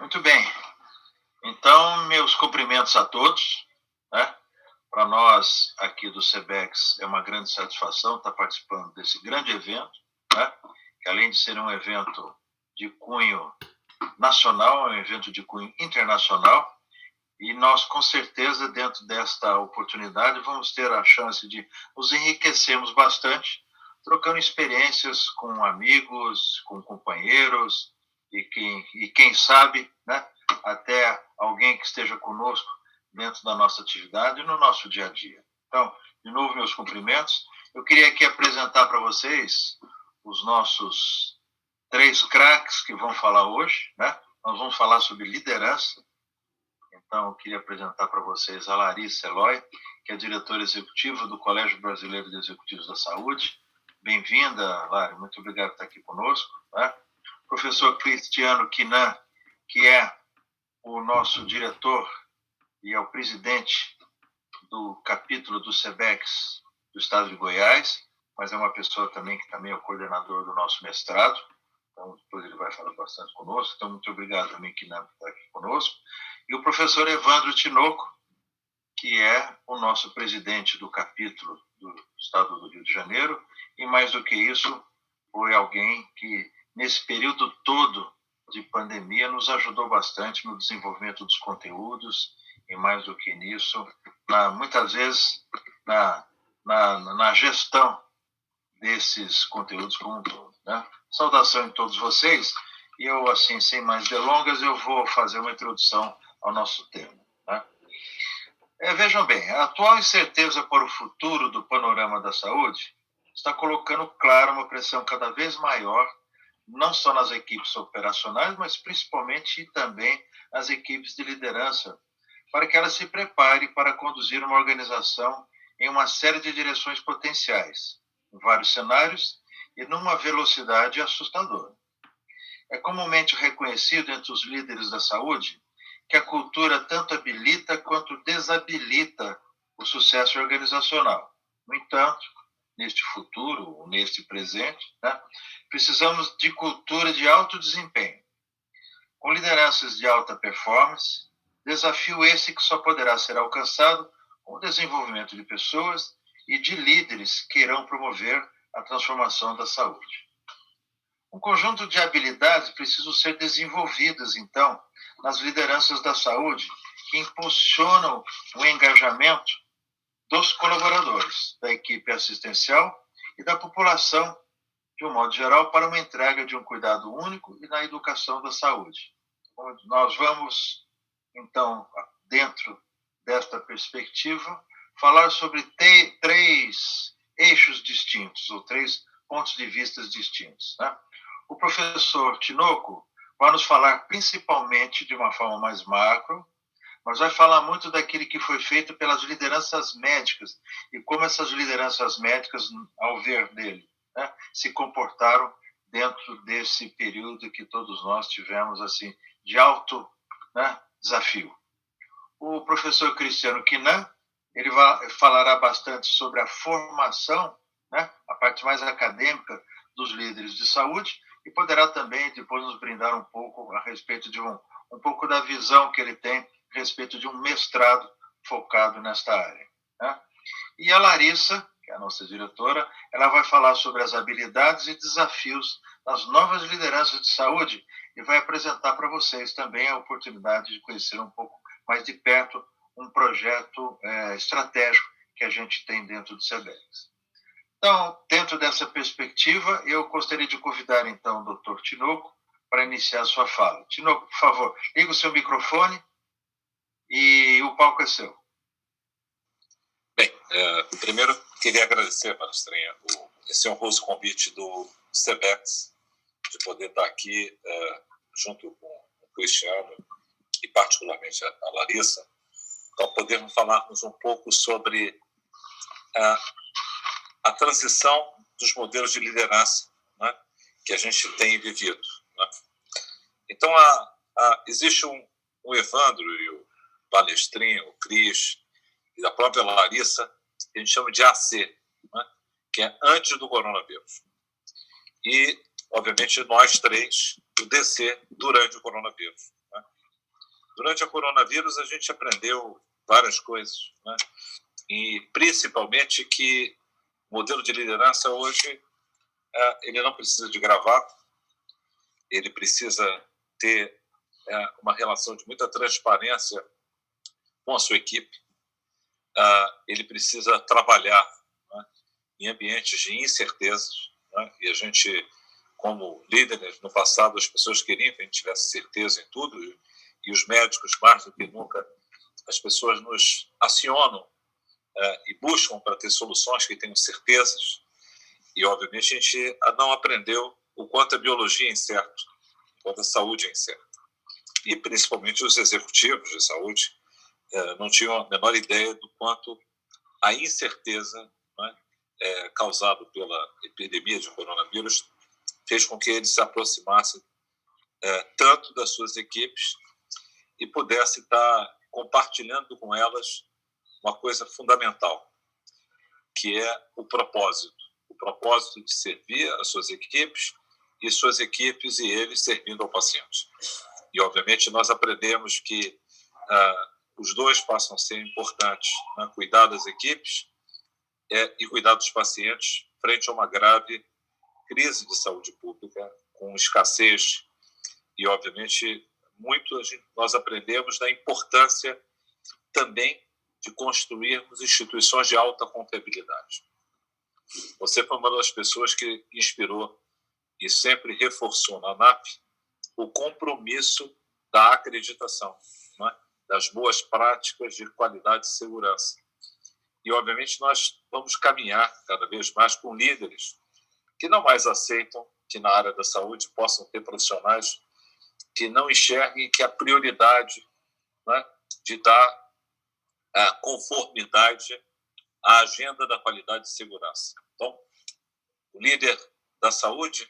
Muito bem. Então, meus cumprimentos a todos, né? Para nós aqui do SEBEX é uma grande satisfação estar participando desse grande evento, né? Que além de ser um evento de cunho nacional, é um evento de cunho internacional, e nós, com certeza, dentro desta oportunidade, vamos ter a chance de nos enriquecermos bastante, trocando experiências com amigos, com companheiros, e quem sabe, né, até alguém que esteja conosco dentro da nossa atividade e no nosso dia a dia. Então, de novo, meus cumprimentos. Eu queria aqui apresentar para vocês os nossos 3 craques que vão falar hoje, né? Nós vamos falar sobre liderança. Então, eu queria apresentar para vocês a Larissa Eloy, que é diretora executiva do Colégio Brasileiro de Executivos da Saúde. Bem-vinda, Lari, muito obrigado por estar aqui conosco. Né? Professor Cristiano Quinan, que é o nosso diretor e é o presidente do capítulo do SEBEX do Estado de Goiás, mas é uma pessoa também que também é o coordenador do nosso mestrado. Então, depois ele vai falar bastante conosco. Então, muito obrigado também, Quinan, por estar aqui conosco. E o professor Evandro Tinoco, que é o nosso presidente do capítulo do Estado do Rio de Janeiro, e mais do que isso, foi alguém que, nesse período todo de pandemia, nos ajudou bastante no desenvolvimento dos conteúdos, e mais do que nisso, muitas vezes, na gestão desses conteúdos como um todo. Né? Saudação em todos vocês, e eu, assim, sem mais delongas, eu vou fazer uma introdução ao nosso tema. Né? Vejam bem, a atual incerteza para o futuro do panorama da saúde está colocando, claro, uma pressão cada vez maior, não só nas equipes operacionais, mas principalmente também nas equipes de liderança, para que elas se preparem para conduzir uma organização em uma série de direções potenciais, em vários cenários e numa velocidade assustadora. É comumente reconhecido entre os líderes da saúde que a cultura tanto habilita quanto desabilita o sucesso organizacional. No entanto, neste futuro, ou neste presente, né, precisamos de cultura de alto desempenho, com lideranças de alta performance, desafio esse que só poderá ser alcançado com o desenvolvimento de pessoas e de líderes que irão promover a transformação da saúde. Um conjunto de habilidades precisam ser desenvolvidas, então, nas lideranças da saúde, que impulsionam o engajamento dos colaboradores, da equipe assistencial e da população, de um modo geral, para uma entrega de um cuidado único e na educação da saúde. Nós vamos, então, dentro desta perspectiva, falar sobre 3 eixos distintos, ou 3 pontos de vista distintos. Né? O professor Tinoco vai nos falar principalmente de uma forma mais macro, mas vai falar muito daquilo que foi feito pelas lideranças médicas e como essas lideranças médicas, ao ver dele, né, se comportaram dentro desse período que todos nós tivemos assim de alto, né, desafio. O professor Cristiano Quinan, ele falará bastante sobre a formação, né, a parte mais acadêmica dos líderes de saúde, e poderá também depois nos brindar um pouco a respeito de um pouco da visão que ele tem a respeito de um mestrado focado nesta área. Né? E a Larissa, que é a nossa diretora, ela vai falar sobre as habilidades e desafios das novas lideranças de saúde e vai apresentar para vocês também a oportunidade de conhecer um pouco mais de perto um projeto estratégico que a gente tem dentro do SEBEX. Então, dentro dessa perspectiva, eu gostaria de convidar, então, o Dr. Tinoco para iniciar a sua fala. Tinoco, por favor, liga o seu microfone e o palco é seu. Bem, primeiro, queria agradecer, palestrinha, esse honroso convite do SEBEX, de poder estar aqui junto com o Cristiano e, particularmente, a Larissa, para podermos falarmos um pouco sobre a transição dos modelos de liderança, né, que a gente tem vivido. Né? Então, existe o Evandro e o Palestrinho, o Cris, e a própria Larissa, que a gente chama de AC, né, que é antes do coronavírus. E, obviamente, nós 3, o DC, durante o coronavírus. Né? durante a coronavírus, a gente aprendeu várias coisas, né? E principalmente que o modelo de liderança hoje, ele não precisa de gravata, ele precisa ter uma relação de muita transparência com a sua equipe, ele precisa trabalhar, né, em ambientes de incertezas, né? E a gente, como líderes, no passado, as pessoas queriam que a gente tivesse certeza em tudo, e os médicos, mais do que nunca, as pessoas nos acionam e buscam para ter soluções que tenham certezas, e, obviamente, a gente não aprendeu o quanto a biologia é incerta, o quanto a saúde é incerta. E, principalmente, os executivos de saúde não tinham a menor ideia do quanto a incerteza, né, causada pela epidemia de coronavírus fez com que eles se aproximassem tanto das suas equipes e pudesse estar compartilhando com elas uma coisa fundamental, que é o propósito de servir as suas equipes e suas equipes e eles servindo ao paciente. E, obviamente, nós aprendemos que os dois passam a ser importantes, né? Cuidar das equipes e cuidar dos pacientes frente a uma grave crise de saúde pública, com escassez e, obviamente, nós aprendemos da importância também de construirmos instituições de alta confiabilidade. Você foi uma das pessoas que inspirou e sempre reforçou na ANAP o compromisso da acreditação, né, das boas práticas de qualidade e segurança. E, obviamente, nós vamos caminhar cada vez mais com líderes que não mais aceitam que na área da saúde possam ter profissionais que não enxerguem que a prioridade, né, de dar conformidade à agenda da qualidade e segurança. Então, o líder da saúde,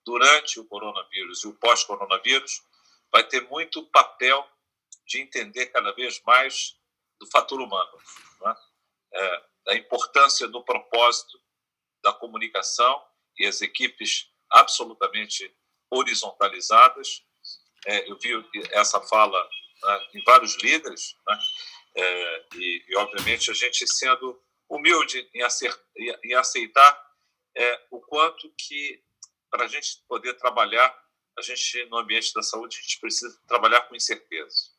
durante o coronavírus e o pós-coronavírus, vai ter muito papel de entender cada vez mais do fator humano, né? Da importância do propósito, da comunicação e as equipes absolutamente horizontalizadas. Eu vi essa fala, né, em vários líderes, né? E, obviamente, a gente sendo humilde em aceitar o quanto que, para a gente poder trabalhar, a gente, no ambiente da saúde, a gente precisa trabalhar com incerteza.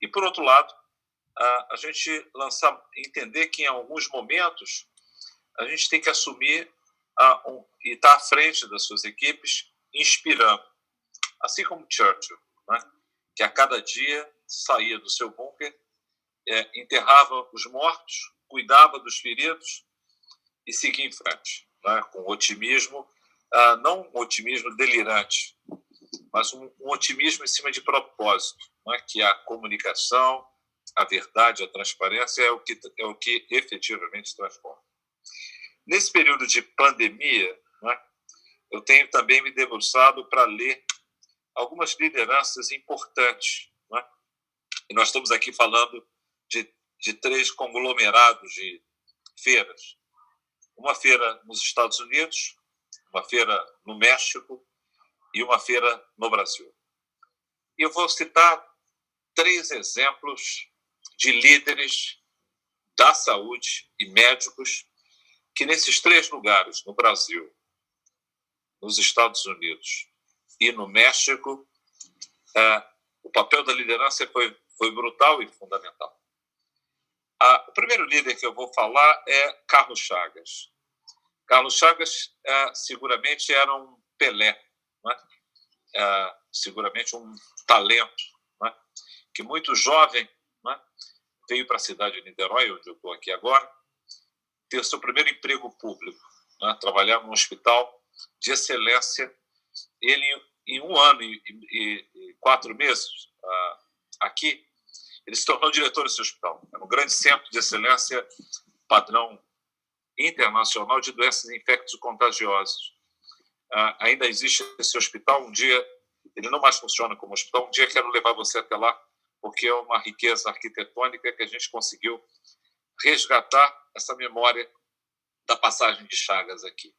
E, por outro lado, a gente entender que, em alguns momentos, a gente tem que assumir e estar à frente das suas equipes, inspirando. Assim como Churchill, né, que a cada dia saía do seu bunker, enterrava os mortos, cuidava dos feridos e seguia em frente, né, com otimismo, não um otimismo delirante, mas um otimismo em cima de propósito, né, que a comunicação, a verdade, a transparência é o que efetivamente transforma. Nesse período de pandemia, né, eu tenho também me debruçado para ler algumas lideranças importantes, né? E nós estamos aqui falando de 3 conglomerados de feiras. Uma feira nos Estados Unidos, uma feira no México e uma feira no Brasil. E eu vou citar 3 exemplos de líderes da saúde e médicos que, nesses 3 lugares, no Brasil, nos Estados Unidos e no México, o papel da liderança foi brutal e fundamental. O primeiro líder que eu vou falar é Carlos Chagas. Carlos Chagas seguramente era um Pelé, né? Seguramente um talento, né? Que muito jovem, né, veio para a cidade de Niterói, onde eu estou aqui agora, ter o seu primeiro emprego público, né? Trabalhar num hospital de excelência. Ele, em 1 ano e 4 meses aqui, ele se tornou diretor desse hospital. É um grande centro de excelência, padrão internacional de doenças infecto-contagiosas. Ainda existe esse hospital. Um dia, ele não mais funciona como hospital. Um dia quero levar você até lá, porque é uma riqueza arquitetônica que a gente conseguiu resgatar essa memória da passagem de Chagas aqui.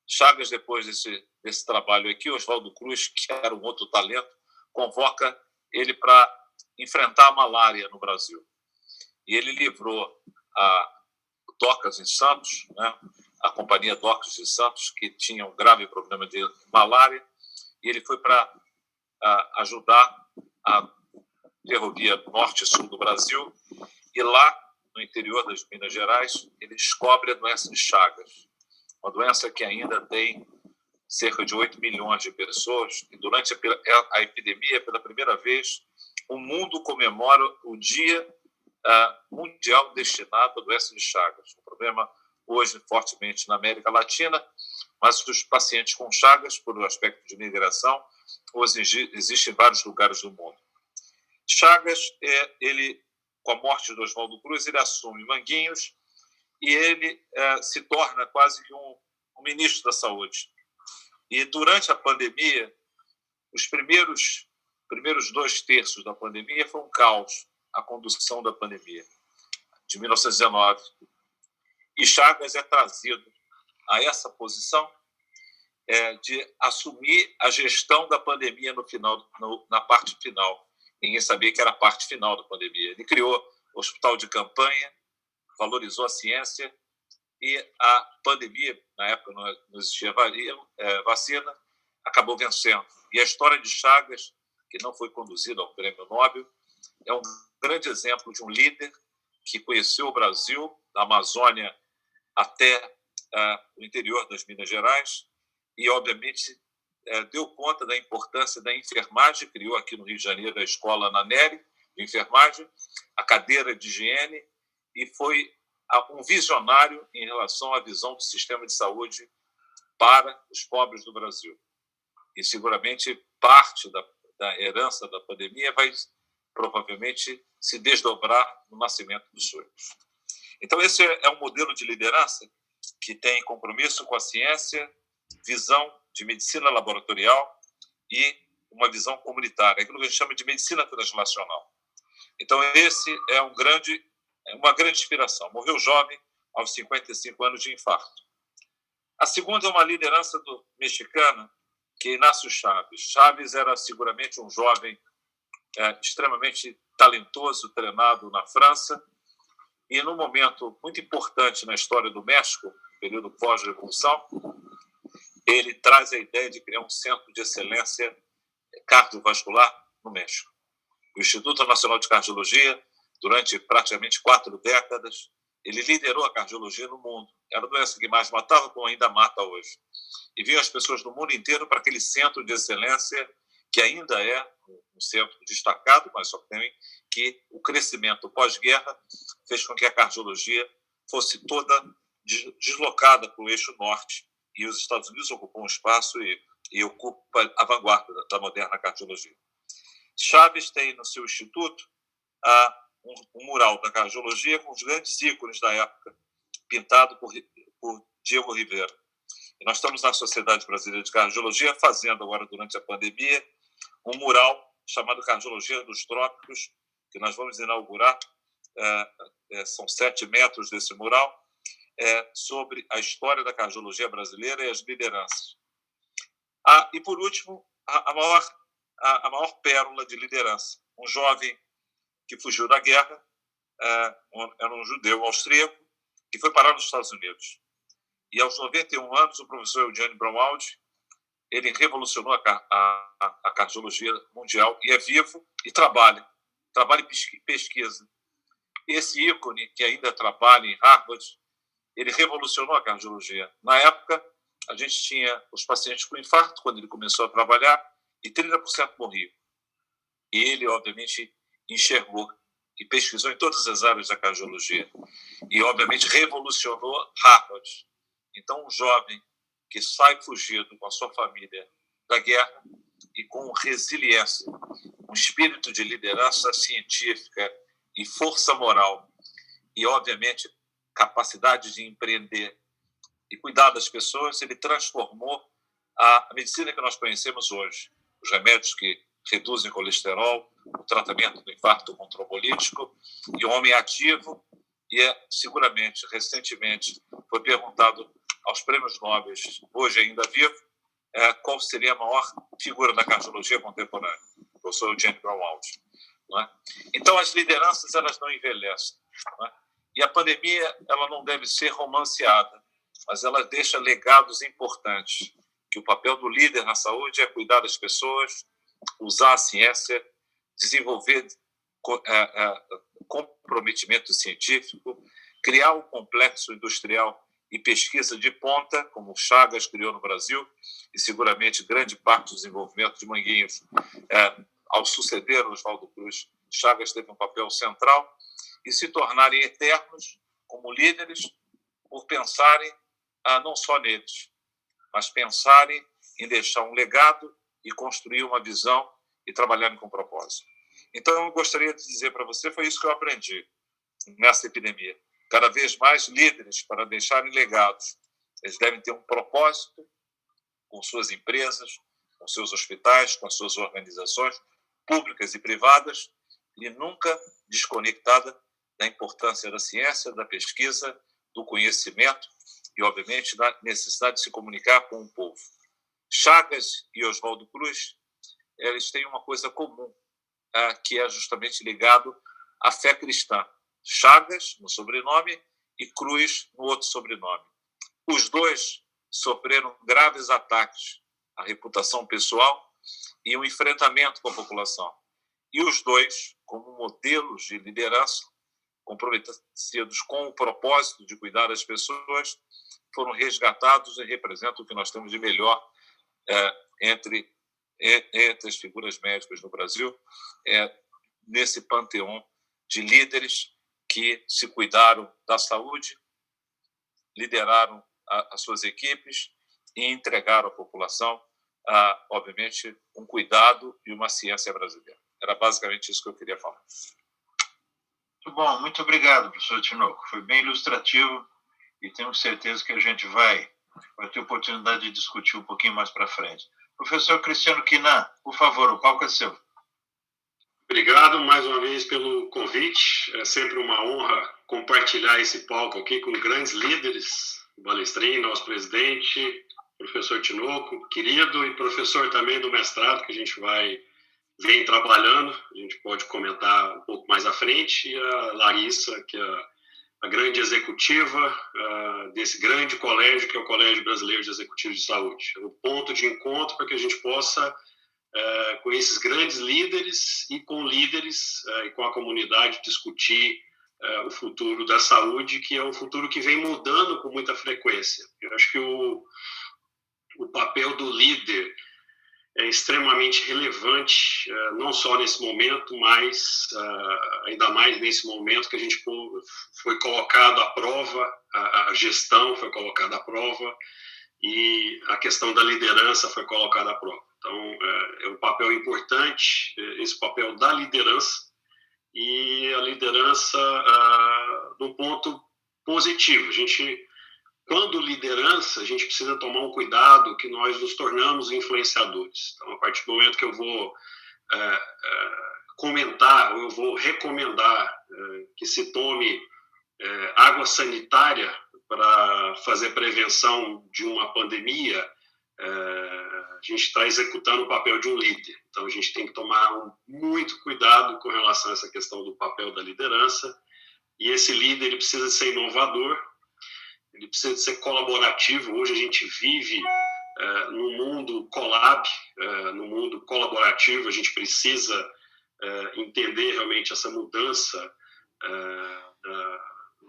Chagas, depois desse trabalho aqui, Oswaldo Cruz, que era um outro talento, convoca ele para enfrentar a malária no Brasil. E ele livrou a Docas em Santos, né, a companhia Docas de Santos, que tinha um grave problema de malária, e ele foi para ajudar a ferrovia norte e sul do Brasil, e lá, no interior das Minas Gerais, ele descobre a doença de Chagas, uma doença que ainda tem cerca de 8 milhões de pessoas, e durante a epidemia, pela primeira vez, o mundo comemora o Dia Mundial destinado à doença de Chagas. Um problema hoje fortemente na América Latina, mas os pacientes com Chagas, por um aspecto de migração, hoje existem em vários lugares do mundo. Chagas, ele, com a morte de Oswaldo Cruz, ele assume Manguinhos e ele se torna quase que um ministro da Saúde. E durante a pandemia, os primeiros 2/3 da pandemia foi um caos, a condução da pandemia, de 1919. E Chagas é trazido a essa posição de assumir a gestão da pandemia na parte final. Ninguém sabia que era a parte final da pandemia. Ele criou o hospital de campanha, valorizou a ciência, e a pandemia, na época não existia vacina, acabou vencendo. E a história de Chagas, que não foi conduzida ao Prêmio Nobel, é um grande exemplo de um líder que conheceu o Brasil, da Amazônia até o interior das Minas Gerais, e, obviamente, deu conta da importância da enfermagem, criou aqui no Rio de Janeiro a escola na Nery, de enfermagem, a cadeira de higiene, e foi um visionário em relação à visão do sistema de saúde para os pobres do Brasil. E, seguramente, parte da herança da pandemia vai, provavelmente, se desdobrar no nascimento do SUS. Então, esse é um modelo de liderança que tem compromisso com a ciência, visão de medicina laboratorial e uma visão comunitária, aquilo que a gente chama de medicina translacional. Então, esse é uma grande inspiração. Morreu jovem, aos 55 anos de infarto. A segunda é uma liderança mexicana, que é Inácio Chaves. Chaves era seguramente um jovem extremamente talentoso, treinado na França, e num momento muito importante na história do México, período pós-revolução, ele traz a ideia de criar um centro de excelência cardiovascular no México. O Instituto Nacional de Cardiologia, durante praticamente 4 décadas, ele liderou a cardiologia no mundo. Era a doença que mais matava, como ainda mata hoje. E vinham as pessoas do mundo inteiro para aquele centro de excelência, que ainda é um centro destacado, mas só que o crescimento pós-guerra fez com que a cardiologia fosse toda deslocada para o eixo norte, e os Estados Unidos ocupam um espaço e ocupa a vanguarda da moderna cardiologia. Chaves tem no seu instituto um mural da cardiologia com os grandes ícones da época, pintado por Diego Rivera. E nós estamos na Sociedade Brasileira de Cardiologia fazendo agora, durante a pandemia, um mural chamado Cardiologia dos Trópicos, que nós vamos inaugurar. São 7 metros desse mural, sobre a história da cardiologia brasileira e as lideranças. E, por último, a maior pérola de liderança. Um jovem que fugiu da guerra, era um judeu austríaco, que foi parar nos Estados Unidos. E, aos 91 anos, o professor Eugênio Braunwald, ele revolucionou a cardiologia mundial, e é vivo e trabalha e pesquisa. Esse ícone, que ainda trabalha em Harvard, ele revolucionou a cardiologia. Na época, a gente tinha os pacientes com infarto, quando ele começou a trabalhar, e 30% morriam. E ele, obviamente, enxergou e pesquisou em todas as áreas da cardiologia. E, obviamente, revolucionou Harvard. Então, um jovem que sai fugido com a sua família da guerra e com resiliência, um espírito de liderança científica e força moral, e, obviamente, capacidade de empreender e cuidar das pessoas, ele transformou a medicina que nós conhecemos hoje. Os remédios que reduzem colesterol, o tratamento do infarto com trombolítico, e o homem ativo, e seguramente, recentemente, foi perguntado aos prêmios Nobel, hoje ainda vivo, qual seria a maior figura da cardiologia contemporânea. professor Eugênio Grauwald. Não é? Então, as lideranças elas não envelhecem. Não é? E a pandemia ela não deve ser romanceada, mas ela deixa legados importantes, que o papel do líder na saúde é cuidar das pessoas, usar a ciência, desenvolver comprometimento científico, criar um complexo industrial e pesquisa de ponta, como o Chagas criou no Brasil, e seguramente grande parte do desenvolvimento de Manguinhos, ao suceder Oswaldo Cruz, Chagas teve um papel central, e se tornarem eternos como líderes por pensarem não só neles, mas pensarem em deixar um legado e construir uma visão e trabalharem com propósito. Então, eu gostaria de dizer para você, foi isso que eu aprendi nessa epidemia. Cada vez mais líderes, para deixarem legados, eles devem ter um propósito com suas empresas, com seus hospitais, com as suas organizações públicas e privadas, e nunca desconectada da importância da ciência, da pesquisa, do conhecimento e, obviamente, da necessidade de se comunicar com o povo. Chagas e Oswaldo Cruz, eles têm uma coisa comum, que é justamente ligado à fé cristã. Chagas, no sobrenome, e Cruz, no outro sobrenome. Os dois sofreram graves ataques à reputação pessoal e um enfrentamento com a população. E os dois, como modelos de liderança, comprometidos com o propósito de cuidar das pessoas, foram resgatados e representam o que nós temos de melhor entre as figuras médicas no Brasil, nesse panteão de líderes que se cuidaram da saúde, lideraram as suas equipes e entregaram à população, obviamente, um cuidado e uma ciência brasileira. Era basicamente isso que eu queria falar. Muito bom, muito obrigado, professor Tinoco. Foi bem ilustrativo e tenho certeza que a gente vai ter oportunidade de discutir um pouquinho mais para frente. Professor Cristiano Quinan, por favor, o palco é seu. Obrigado mais uma vez pelo convite. É sempre uma honra compartilhar esse palco aqui com grandes líderes, o Balestrin, nosso presidente, professor Tinoco, querido, e professor também do mestrado, que a gente vem trabalhando, a gente pode comentar um pouco mais à frente, e a Larissa, que é a grande executiva desse grande colégio, que é o Colégio Brasileiro de Executivos de Saúde. É o ponto de encontro para que a gente possa, com esses grandes líderes e com líderes e com a comunidade, discutir o futuro da saúde, que é um futuro que vem mudando com muita frequência. Eu acho que o papel do líder é extremamente relevante, não só nesse momento, mas ainda mais nesse momento que a gente foi colocado à prova, a gestão foi colocada à prova e a questão da liderança foi colocada à prova. Então, é um papel importante, esse papel da liderança, e a liderança num ponto positivo. Quando liderança, a gente precisa tomar um cuidado que nós nos tornamos influenciadores. Então, a partir do momento que eu vou comentar, ou eu vou recomendar que se tome água sanitária para fazer prevenção de uma pandemia, a gente está executando o papel de um líder. Então, a gente tem que tomar muito cuidado com relação a essa questão do papel da liderança, e esse líder ele precisa ser inovador, ele precisa ser colaborativo. Hoje a gente vive no mundo collab, no mundo colaborativo. A gente precisa entender realmente essa mudança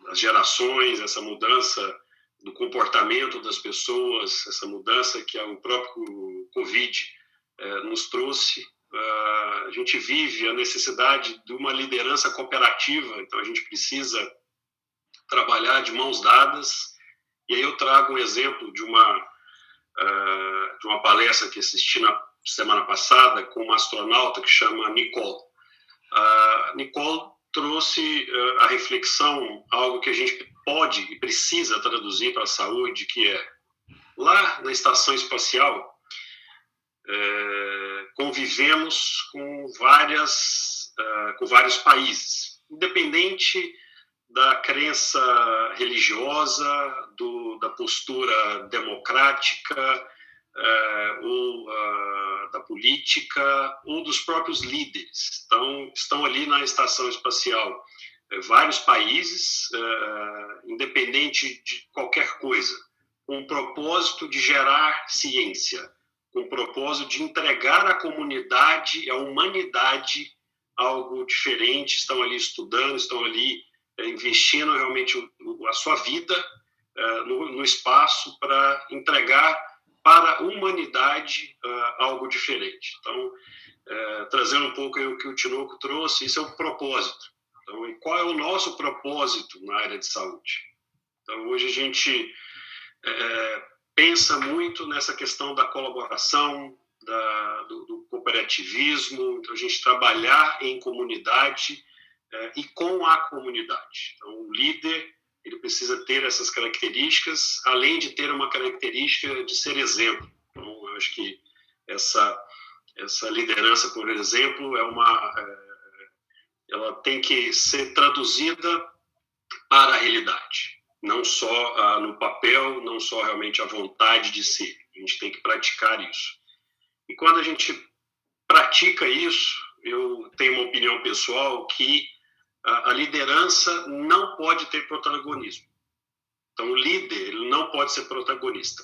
das gerações, essa mudança do comportamento das pessoas, essa mudança que o próprio Covid nos trouxe. A gente vive a necessidade de uma liderança cooperativa, então a gente precisa trabalhar de mãos dadas. E aí eu trago um exemplo de uma palestra que assisti na semana passada com uma astronauta que chama Nicole. Nicole trouxe a reflexão, algo que a gente pode e precisa traduzir para a saúde, que é, lá na estação espacial, convivemos com vários países, independente da crença religiosa, da postura democrática, ou da política, ou dos próprios líderes. Então, estão ali na estação espacial vários países, independente de qualquer coisa, com o propósito de gerar ciência, com o propósito de entregar à comunidade, à humanidade, algo diferente. Estão ali estudando, estão ali investindo realmente a sua vida no espaço para entregar para a humanidade algo diferente. Então, trazendo um pouco o que o Tinoco trouxe, isso é o propósito. Então, e qual é o nosso propósito na área de saúde? Então, hoje a gente pensa muito nessa questão da colaboração, do cooperativismo, então a gente trabalhar em comunidade e com a comunidade. Então, o líder, ele precisa ter essas características, além de ter uma característica de ser exemplo. Então, eu acho que essa liderança, por exemplo, ela tem que ser traduzida para a realidade, não só no papel, não só realmente a vontade de ser. A gente tem que praticar isso. E quando a gente pratica isso, eu tenho uma opinião pessoal que a liderança não pode ter protagonismo. Então, o líder, ele não pode ser protagonista.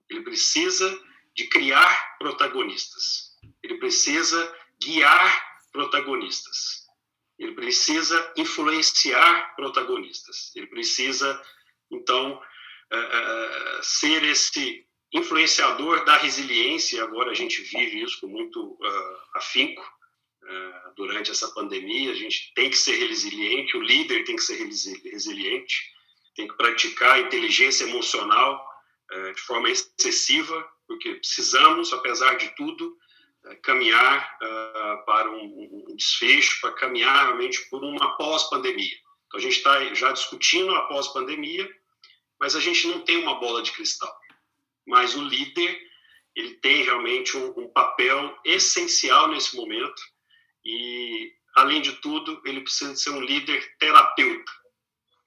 Ele precisa de criar protagonistas. Ele precisa guiar protagonistas. Ele precisa influenciar protagonistas. Ele precisa, então, ser esse influenciador da resiliência. Agora a gente vive isso com muito afinco. Durante essa pandemia, a gente tem que ser resiliente, o líder tem que ser resiliente, tem que praticar a inteligência emocional de forma excessiva, porque precisamos, apesar de tudo, caminhar para um desfecho, para caminhar realmente por uma pós-pandemia. Então, a gente está já discutindo a pós-pandemia, mas a gente não tem uma bola de cristal. Mas o líder, ele tem realmente um papel essencial nesse momento e, além de tudo, ele precisa de ser um líder terapeuta.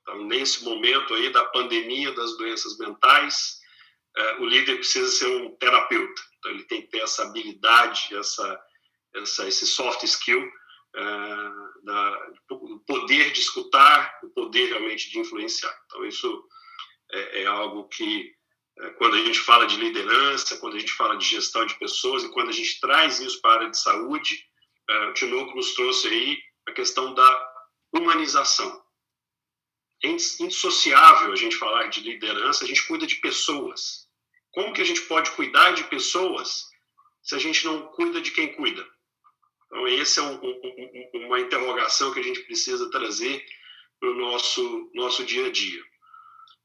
Então, nesse momento aí da pandemia das doenças mentais, o líder precisa ser um terapeuta. Então, ele tem que ter essa habilidade, esse soft skill, o poder de escutar, o poder realmente de influenciar. Então, isso é algo que, quando a gente fala de liderança, quando a gente fala de gestão de pessoas e quando a gente traz isso para a área de saúde, o Tinoco nos trouxe aí a questão da humanização. É indissociável a gente falar de liderança, a gente cuida de pessoas. Como que a gente pode cuidar de pessoas se a gente não cuida de quem cuida? Então, essa é uma interrogação que a gente precisa trazer para o nosso dia a dia.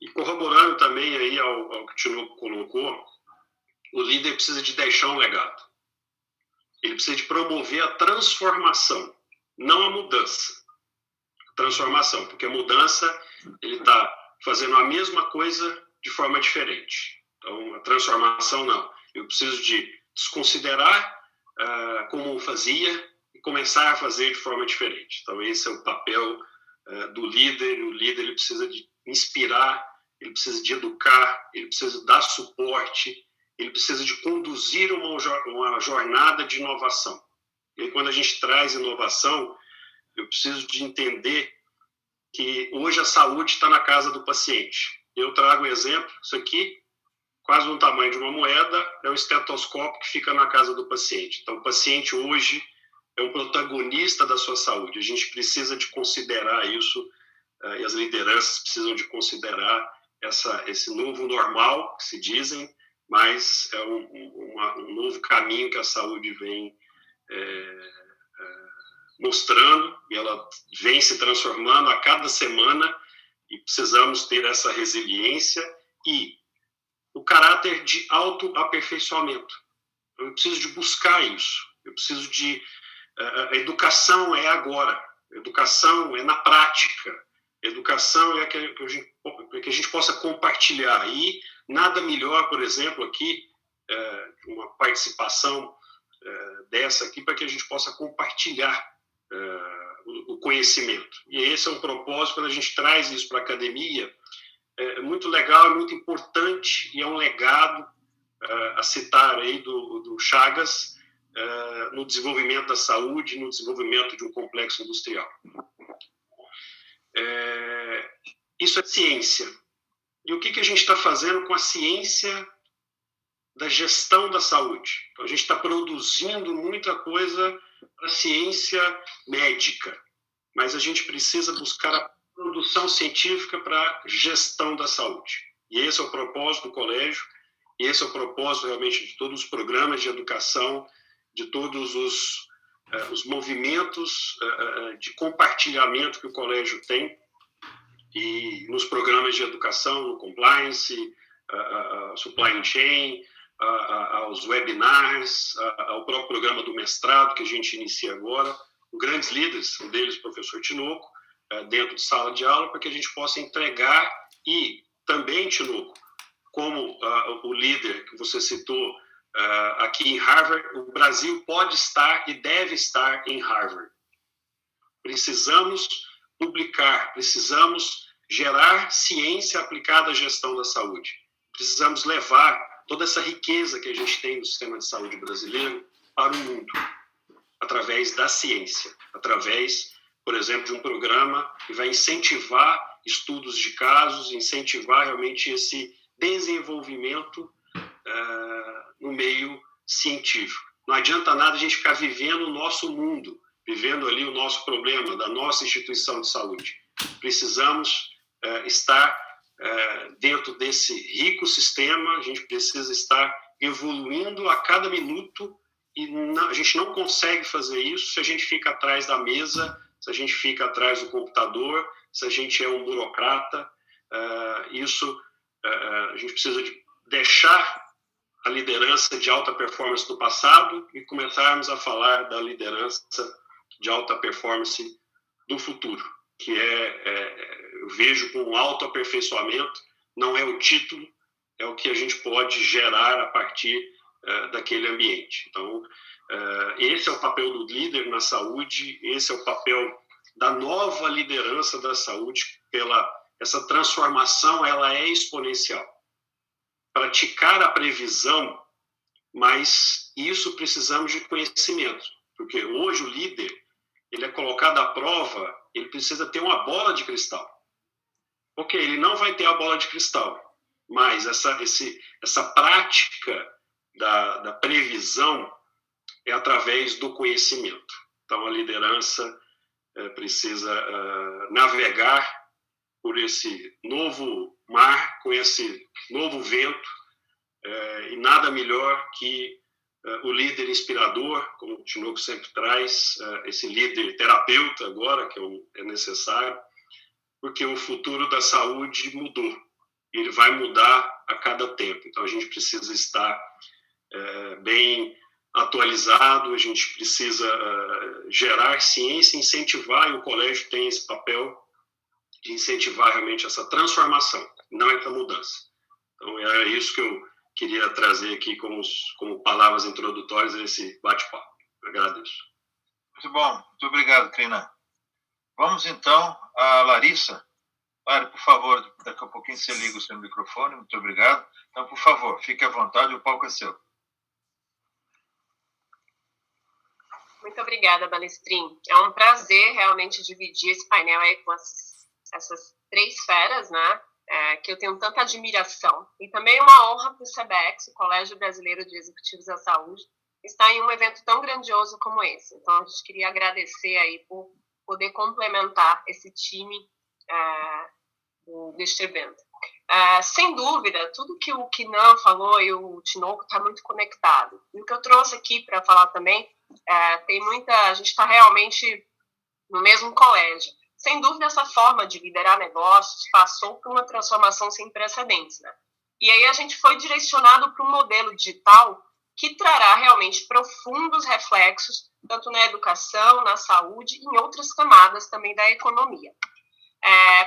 E corroborando também aí ao que o Tinoco colocou, o líder precisa de deixar um legado. Ele precisa de promover a transformação, não a mudança. Transformação, porque a mudança, ele está fazendo a mesma coisa de forma diferente. Então, a transformação, não. Eu preciso de desconsiderar como fazia e começar a fazer de forma diferente. Então, esse é o papel do líder. O líder, ele precisa de inspirar, ele precisa de educar, ele precisa dar suporte, ele precisa de conduzir uma jornada de inovação. E aí, quando a gente traz inovação, eu preciso de entender que hoje a saúde está na casa do paciente. Eu trago um exemplo, isso aqui, quase no tamanho de uma moeda, é o estetoscópio que fica na casa do paciente. Então, o paciente hoje é um protagonista da sua saúde. A gente precisa de considerar isso, e as lideranças precisam de considerar esse novo normal, que se dizem, mas é um novo caminho que a saúde vem mostrando, e ela vem se transformando a cada semana, e precisamos ter essa resiliência e o caráter de autoaperfeiçoamento. Eu preciso de buscar isso, eu preciso de... A educação é agora, a educação é na prática, a educação é que a gente possa compartilhar, e nada melhor, por exemplo, aqui, uma participação dessa aqui, para que a gente possa compartilhar o conhecimento. E esse é um propósito, quando a gente traz isso para a academia, é muito legal, é muito importante, e é um legado a citar aí do Chagas, no desenvolvimento da saúde, no desenvolvimento de um complexo industrial. Isso é ciência. E o que a gente está fazendo com a ciência da gestão da saúde? Então, a gente está produzindo muita coisa para a ciência médica, mas a gente precisa buscar a produção científica para a gestão da saúde. E esse é o propósito do colégio, e esse é o propósito realmente de todos os programas de educação, de todos os movimentos de compartilhamento que o colégio tem, e nos programas de educação, no compliance, supply chain, aos webinars, ao próprio programa do mestrado que a gente inicia agora, com grandes líderes, um deles o professor Tinoco, dentro de sala de aula, para que a gente possa entregar. E também, Tinoco, como o líder que você citou aqui em Harvard, o Brasil pode estar e deve estar em Harvard. Precisamos publicar, precisamos gerar ciência aplicada à gestão da saúde. Precisamos levar toda essa riqueza que a gente tem no sistema de saúde brasileiro para o mundo, através da ciência, através, por exemplo, de um programa que vai incentivar estudos de casos, incentivar realmente esse desenvolvimento no meio científico. Não adianta nada a gente ficar vivendo o nosso mundo, vivendo ali o nosso problema, da nossa instituição de saúde. Precisamos estar dentro desse rico sistema, a gente precisa estar evoluindo a cada minuto, e a gente não consegue fazer isso se a gente fica atrás da mesa, se a gente fica atrás do computador, se a gente é um burocrata. A gente precisa de deixar a liderança de alta performance do passado e começarmos a falar da liderança de alta performance do futuro, que eu vejo com um autoaperfeiçoamento, não é o título, é o que a gente pode gerar a partir daquele ambiente. Então, esse é o papel do líder na saúde, esse é o papel da nova liderança da saúde, essa transformação, ela é exponencial. Praticar a previsão, mas isso precisamos de conhecimento, porque hoje o líder, ele é colocado à prova, ele precisa ter uma bola de cristal. Ok, ele não vai ter a bola de cristal, mas essa prática da previsão é através do conhecimento. Então, a liderança precisa navegar por esse novo mar, com esse novo vento, e nada melhor que o líder inspirador, como o Tinoco sempre traz, esse líder terapeuta agora, que é necessário, porque o futuro da saúde mudou. Ele vai mudar a cada tempo. Então, a gente precisa estar bem atualizado, a gente precisa gerar ciência, incentivar, e o colégio tem esse papel de incentivar realmente essa transformação, não essa mudança. Então, é isso que eu queria trazer aqui como palavras introdutórias a esse bate-papo. Agradeço. Muito bom, muito obrigado, Crina. Vamos então a Larissa. Lari, por favor, daqui a pouquinho você liga o seu microfone, muito obrigado. Então, por favor, fique à vontade, o palco é seu. Muito obrigada, Balestrin. É um prazer realmente dividir esse painel aí com essas três feras, né? Que eu tenho tanta admiração. E também uma honra para o SEBEX, o Colégio Brasileiro de Executivos da Saúde, estar em um evento tão grandioso como esse. Então, a gente queria agradecer aí por poder complementar esse time deste evento. Sem dúvida, tudo que o Kinan falou e o Tinoco está muito conectado. E o que eu trouxe aqui para falar também, a gente está realmente no mesmo colégio. Sem dúvida, essa forma de liderar negócios passou por uma transformação sem precedentes, né? E aí a gente foi direcionado para um modelo digital que trará realmente profundos reflexos, tanto na educação, na saúde e em outras camadas também da economia.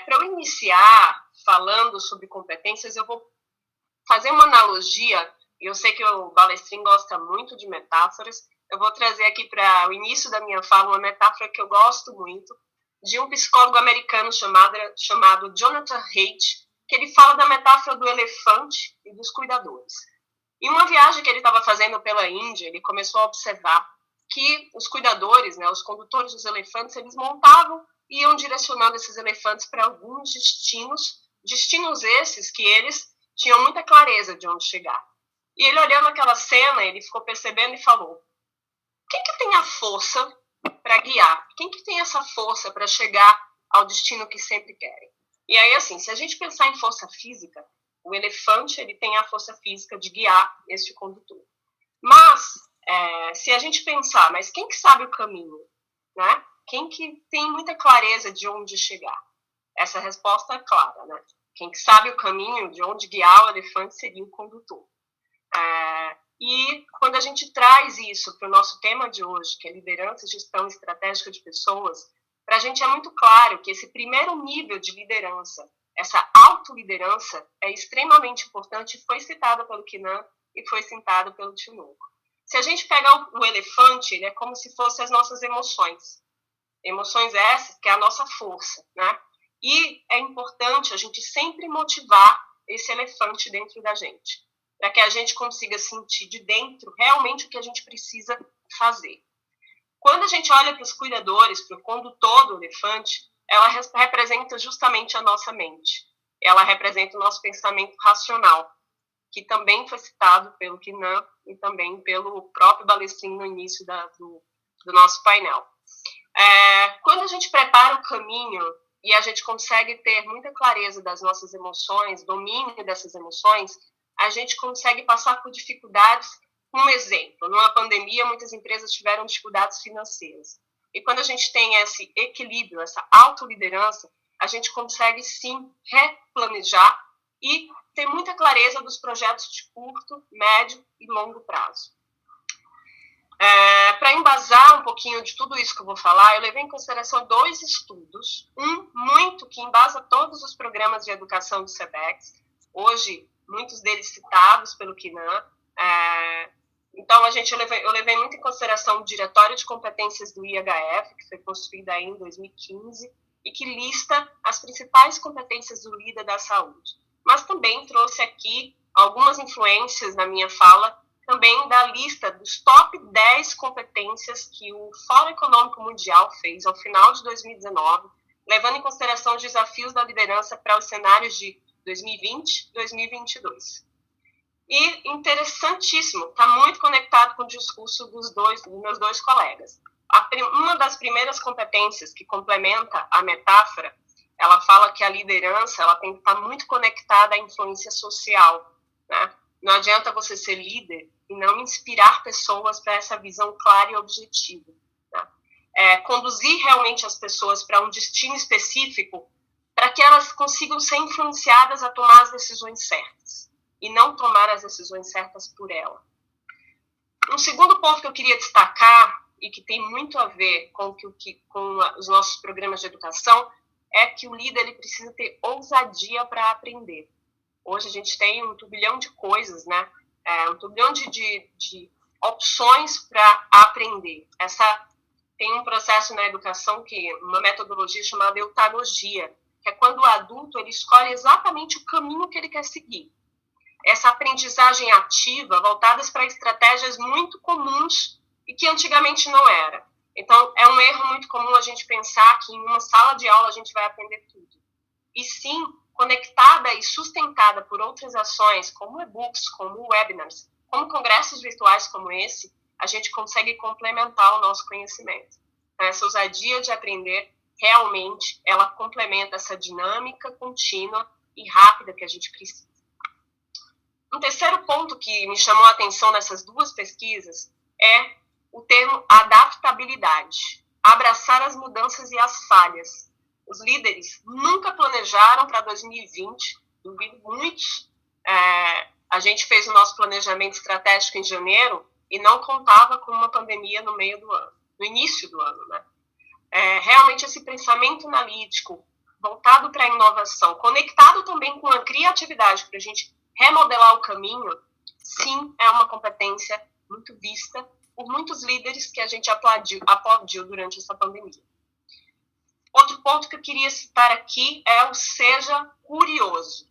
Para eu iniciar falando sobre competências, eu vou fazer uma analogia, e eu sei que o Balestrin gosta muito de metáforas, eu vou trazer aqui para o início da minha fala uma metáfora que eu gosto muito, de um psicólogo americano chamado Jonathan Haidt, que ele fala da metáfora do elefante e dos cuidadores. Em uma viagem que ele estava fazendo pela Índia, ele começou a observar que os cuidadores, né, os condutores dos elefantes, eles montavam e iam direcionando esses elefantes para alguns destinos esses que eles tinham muita clareza de onde chegar. E ele, olhando aquela cena, ele ficou percebendo e falou: quem que tem a força para guiar? Quem que tem essa força para chegar ao destino que sempre querem? E aí, assim, se a gente pensar em força física, o elefante, ele tem a força física de guiar este condutor. Mas, se a gente pensar, mas quem que sabe o caminho? Né? Quem que tem muita clareza de onde chegar? Essa resposta é clara, né? Quem que sabe o caminho de onde guiar o elefante seria o condutor. E quando a gente traz isso para o nosso tema de hoje, que é liderança e gestão estratégica de pessoas, para a gente é muito claro que esse primeiro nível de liderança, essa autoliderança, é extremamente importante e foi citada pelo Kinan e foi citado pelo Tinoco. Se a gente pegar o elefante, ele é como se fossem as nossas emoções. Emoções essas que é a nossa força, né? E é importante a gente sempre motivar esse elefante dentro da gente, para que a gente consiga sentir de dentro realmente o que a gente precisa fazer. Quando a gente olha para os cuidadores, para o condutor do elefante, ela representa justamente a nossa mente. Ela representa o nosso pensamento racional, que também foi citado pelo Kinan e também pelo próprio Balestrin no início do nosso painel. Quando a gente prepara o caminho e a gente consegue ter muita clareza das nossas emoções, domínio dessas emoções, a gente consegue passar por dificuldades. Um exemplo, numa pandemia, muitas empresas tiveram dificuldades financeiras. E quando a gente tem esse equilíbrio, essa autoliderança, a gente consegue, sim, replanejar e ter muita clareza dos projetos de curto, médio e longo prazo. Para embasar um pouquinho de tudo isso que eu vou falar, eu levei em consideração 2 estudos. Que embasa todos os programas de educação do SEBEX, hoje, muitos deles citados pelo Kinan. Então, eu levei muito em consideração o Diretório de Competências do IHF, que foi construído aí em 2015, e que lista as principais competências do líder da saúde. Mas também trouxe aqui algumas influências na minha fala, também da lista dos top 10 competências que o Fórum Econômico Mundial fez ao final de 2019, levando em consideração os desafios da liderança para os cenários de 2020 e 2022. E interessantíssimo, está muito conectado com o discurso dos meus 2 colegas. Uma das primeiras competências que complementa a metáfora, ela fala que a liderança ela tem que estar muito conectada à influência social, né? Não adianta você ser líder e não inspirar pessoas para essa visão clara e objetiva, né? Conduzir realmente as pessoas para um destino específico para que elas consigam ser influenciadas a tomar as decisões certas e não tomar as decisões certas por ela. Um segundo ponto que eu queria destacar e que tem muito a ver com os nossos programas de educação é que o líder ele precisa ter ousadia para aprender. Hoje a gente tem um turbilhão de coisas, né? Um turbilhão de opções para aprender. Tem um processo na educação, uma metodologia chamada eutagogia, que é quando o adulto ele escolhe exatamente o caminho que ele quer seguir. Essa aprendizagem ativa, voltadas para estratégias muito comuns e que antigamente não era. Então, é um erro muito comum a gente pensar que em uma sala de aula a gente vai aprender tudo. E sim, conectada e sustentada por outras ações, como e-books, como webinars, como congressos virtuais como esse, a gente consegue complementar o nosso conhecimento. Essa ousadia de aprender, realmente, ela complementa essa dinâmica contínua e rápida que a gente precisa. Um terceiro ponto que me chamou a atenção nessas 2 pesquisas é o termo adaptabilidade. Abraçar as mudanças e as falhas. Os líderes nunca planejaram para 2020, duvido muitos. A gente fez o nosso planejamento estratégico em janeiro e não contava com uma pandemia no início do ano, né? Realmente esse pensamento analítico voltado para a inovação, conectado também com a criatividade para a gente remodelar o caminho, sim, é uma competência muito vista por muitos líderes que a gente aplaudiu durante essa pandemia. Outro ponto que eu queria citar aqui é o seja curioso.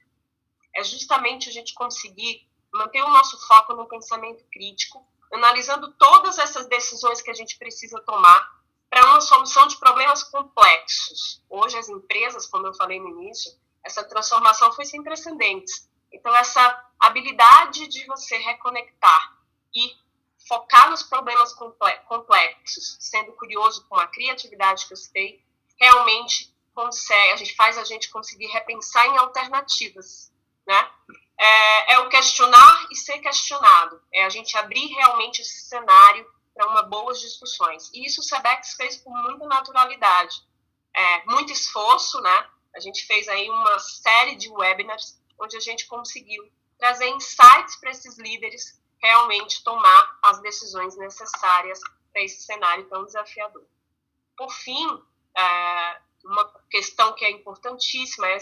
É justamente a gente conseguir manter o nosso foco no pensamento crítico, analisando todas essas decisões que a gente precisa tomar para uma solução de problemas complexos. Hoje, as empresas, como eu falei no início, essa transformação foi sem precedentes. Então, essa habilidade de você reconectar e focar nos problemas complexos, sendo curioso com a criatividade que eu citei, realmente faz a gente conseguir repensar em alternativas, né? É o questionar e ser questionado, é a gente abrir realmente esse cenário para boas discussões. E isso o SEBEX fez com muita naturalidade, muito esforço, né? A gente fez aí uma série de webinars onde a gente conseguiu trazer insights para esses líderes realmente tomar as decisões necessárias para esse cenário tão desafiador. Por fim, uma questão que é importantíssima é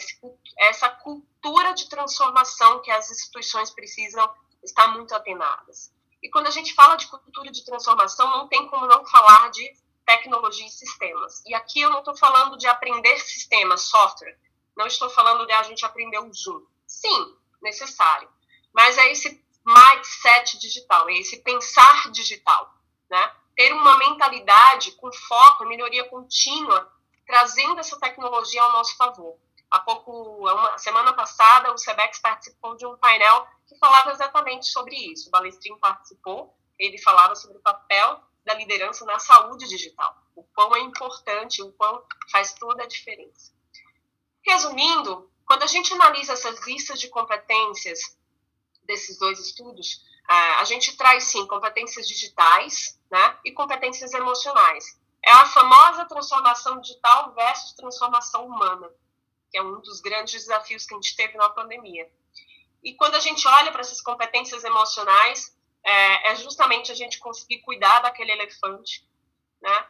essa cultura de transformação que as instituições precisam estar muito atenadas. E quando a gente fala de cultura de transformação, não tem como não falar de tecnologia e sistemas. E aqui eu não estou falando de aprender sistemas, software. Não estou falando de a gente aprender o Zoom. Sim, necessário. Mas é esse mindset digital, é esse pensar digital, né? Ter uma mentalidade com foco em melhoria contínua, trazendo essa tecnologia ao nosso favor. Semana passada, o SEBEX participou de um painel que falava exatamente sobre isso. O Balestrin participou, ele falava sobre o papel da liderança na saúde digital, o quão é importante, o quão faz toda a diferença. Resumindo, quando a gente analisa essas listas de competências desses dois estudos, a gente traz, sim, competências digitais, né, e competências emocionais. É a famosa transformação digital versus transformação humana, que é um dos grandes desafios que a gente teve na pandemia. E quando a gente olha para essas competências emocionais, é justamente a gente conseguir cuidar daquele elefante, né?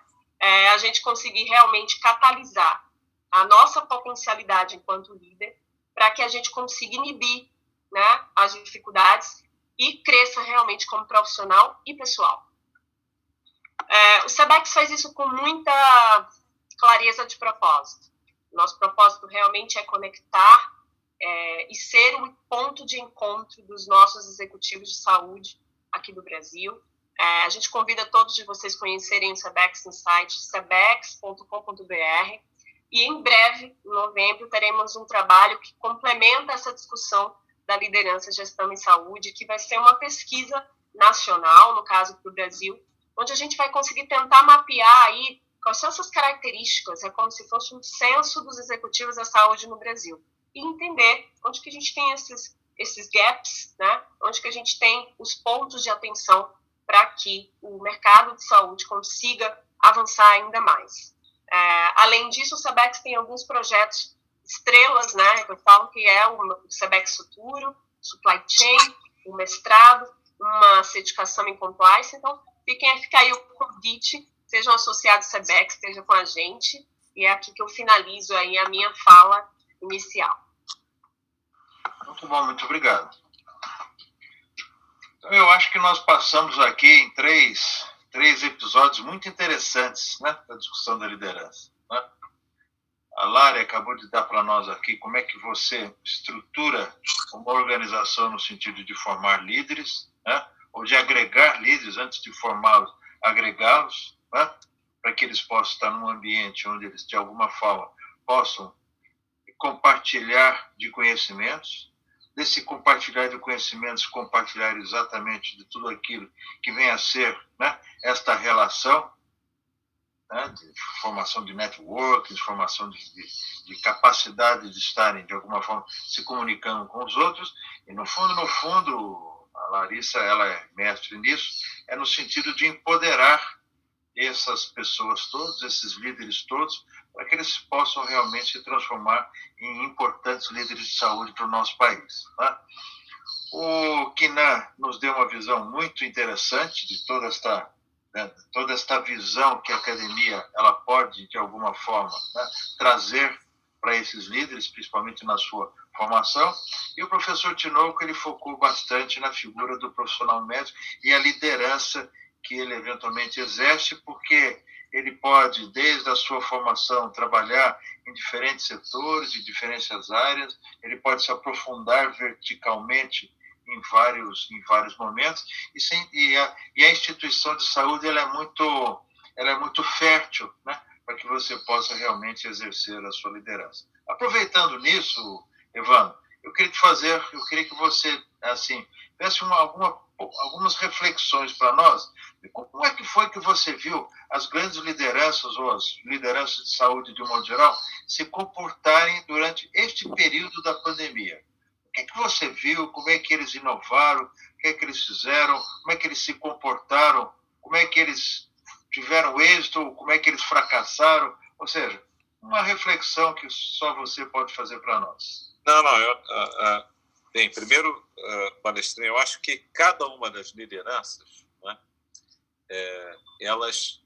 A gente conseguir realmente catalisar a nossa potencialidade enquanto líder para que a gente consiga inibir, né, as dificuldades e cresça realmente como profissional e pessoal. O SEBEX faz isso com muita clareza de propósito. Nosso propósito realmente é conectar e ser o ponto de encontro dos nossos executivos de saúde aqui do Brasil. A gente convida todos de vocês a conhecerem o SEBEX no site sebex.com.br e em breve, em novembro, teremos um trabalho que complementa essa discussão da liderança, gestão e saúde, que vai ser uma pesquisa nacional, no caso para o Brasil, onde a gente vai conseguir tentar mapear aí quais são essas características, é como se fosse um censo dos executivos da saúde no Brasil, e entender onde que a gente tem esses gaps, né? Onde que a gente tem os pontos de atenção para que o mercado de saúde consiga avançar ainda mais. Além disso, o SEBEX tem alguns projetos estrelas, né? Eu falo que é o SEBEX Futuro, Supply Chain, o mestrado, uma certificação em Compliance. Então, fica aí o convite, sejam associados ao SEBEX, estejam com a gente, e é aqui que eu finalizo aí a minha fala inicial. Muito bom, muito obrigado. Então, eu acho que nós passamos aqui em três episódios muito interessantes, né, da discussão da liderança, né? A Lari acabou de dar para nós aqui como é que você estrutura uma organização no sentido de formar líderes, né, ou de agregar líderes antes de formá-los, agregá-los, né, para que eles possam estar num ambiente onde eles, de alguma forma, possam compartilhar de conhecimentos, desse compartilhar de conhecimentos, compartilhar exatamente de tudo aquilo que vem a ser, né, esta relação, né, de formação de networking, de formação de capacidade de estarem, de alguma forma, se comunicando com os outros. E, no fundo, a Larissa, ela é mestre nisso, é no sentido de empoderar essas pessoas todas, esses líderes todos, para que eles possam realmente se transformar em importantes líderes de saúde para o nosso país, né? O Kinan nos deu uma visão muito interessante de toda esta visão que a academia ela pode, de alguma forma, né, trazer para esses líderes, principalmente na sua formação. E o professor Tinoco, ele focou bastante na figura do profissional médico e a liderança que ele eventualmente exerce, porque ele pode, desde a sua formação, trabalhar em diferentes setores, em diferentes áreas, ele pode se aprofundar verticalmente em vários momentos, e a instituição de saúde ela é muito fértil, né, para que você possa realmente exercer a sua liderança. Aproveitando nisso, Evandro, eu queria que você assim desse algumas reflexões para nós. Como é que foi que você viu as grandes lideranças ou as lideranças de saúde de um modo geral se comportarem durante este período da pandemia? O que você viu? Como é que eles inovaram? O que é que eles fizeram? Como é que eles se comportaram? Como é que eles tiveram êxito? Como é que eles fracassaram? Ou seja, uma reflexão que só você pode fazer para nós. Bem, primeiro, Palestrinha, eu acho que cada uma das lideranças, né, elas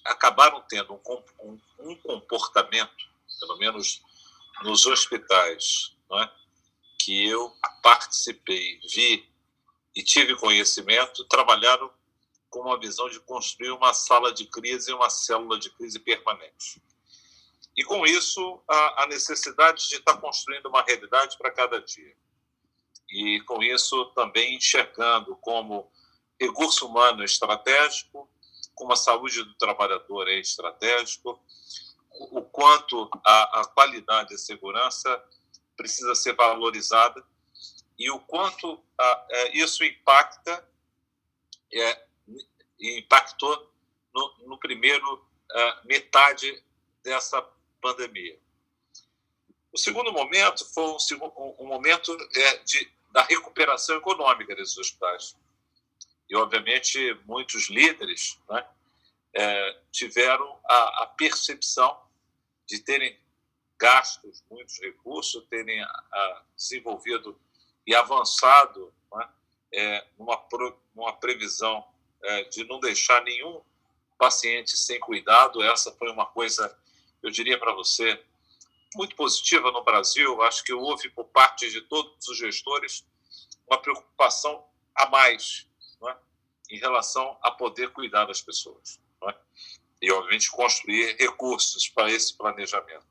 acabaram tendo um comportamento, pelo menos nos hospitais, né, que eu participei, vi e tive conhecimento, trabalharam com uma visão de construir uma sala de crise e uma célula de crise permanente. E, com isso, a necessidade de estar construindo uma realidade para cada dia. E, com isso, também enxergando como recurso humano estratégico, como a saúde do trabalhador é estratégico, o quanto a qualidade e a segurança precisa ser valorizada e o quanto isso impactou no primeiro metade dessa pandemia. O segundo momento foi um momento da recuperação econômica desses hospitais. E, obviamente, muitos líderes, né, tiveram a percepção de terem gastos muitos recursos, terem desenvolvido e avançado, né, numa previsão de não deixar nenhum paciente sem cuidado. Essa foi uma coisa, eu diria para você, muito positiva no Brasil. Acho que houve, por parte de todos os gestores, uma preocupação a mais, né, em relação a poder cuidar das pessoas, né, e, obviamente, construir recursos para esse planejamento.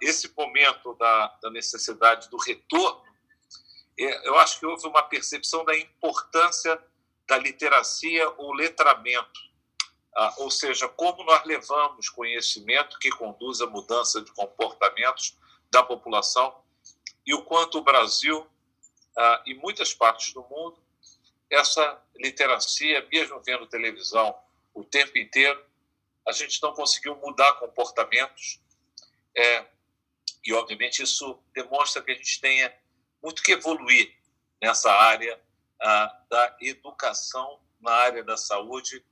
Esse momento da necessidade do retorno, eu acho que houve uma percepção da importância da literacia ou letramento, ou seja, como nós levamos conhecimento que conduz à mudança de comportamentos da população e o quanto o Brasil e muitas partes do mundo, essa literacia, mesmo vendo televisão o tempo inteiro, a gente não conseguiu mudar comportamentos e, obviamente, isso demonstra que a gente tenha muito que evoluir nessa área da educação, na área da saúde,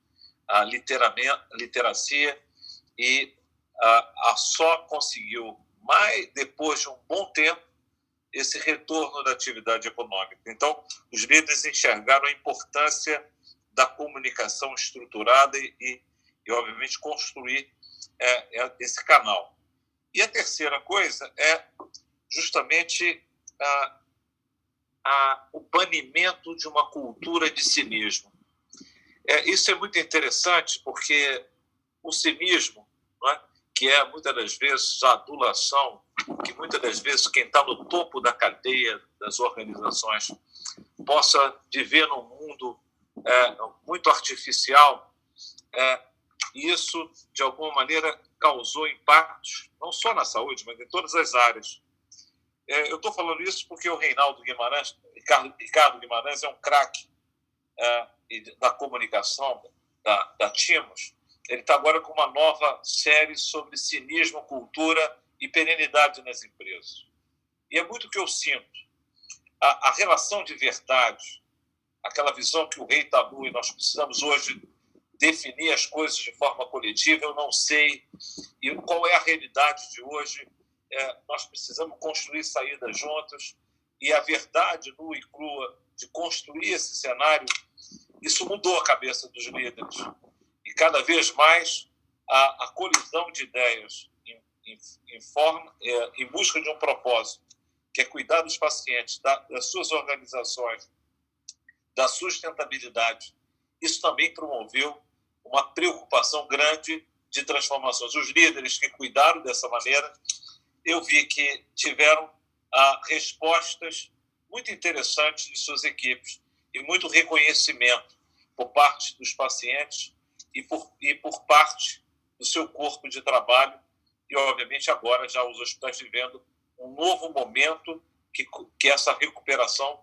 a literacia, e só conseguiu, depois de um bom tempo, esse retorno da atividade econômica. Então, os líderes enxergaram a importância da comunicação estruturada e obviamente, construir esse canal. E a terceira coisa é justamente o banimento de uma cultura de cinismo. Isso é muito interessante porque o cinismo, né, que é muitas das vezes a adulação, que muitas das vezes quem está no topo da cadeia das organizações possa viver num mundo muito artificial, isso, de alguma maneira, causou impactos, não só na saúde, mas em todas as áreas. Eu estou falando isso porque o Ricardo Guimarães é um craque da comunicação da Timos. Ele está agora com uma nova série sobre cinismo, cultura e perenidade nas empresas. E é muito o que eu sinto. A relação de verdade, aquela visão que o rei está nu e nós precisamos hoje definir as coisas de forma coletiva, eu não sei. E qual é a realidade de hoje? Nós precisamos construir saídas juntas. E a verdade nua e crua de construir esse cenário, isso mudou a cabeça dos líderes. E cada vez mais a colisão de ideias em busca de um propósito, que é cuidar dos pacientes, das suas organizações, da sustentabilidade. Isso também promoveu uma preocupação grande de transformações. Os líderes que cuidaram dessa maneira, eu vi que tiveram respostas muito interessante de suas equipes e muito reconhecimento por parte dos pacientes e por parte do seu corpo de trabalho. E, obviamente, agora já os hospitais vivendo um novo momento que essa recuperação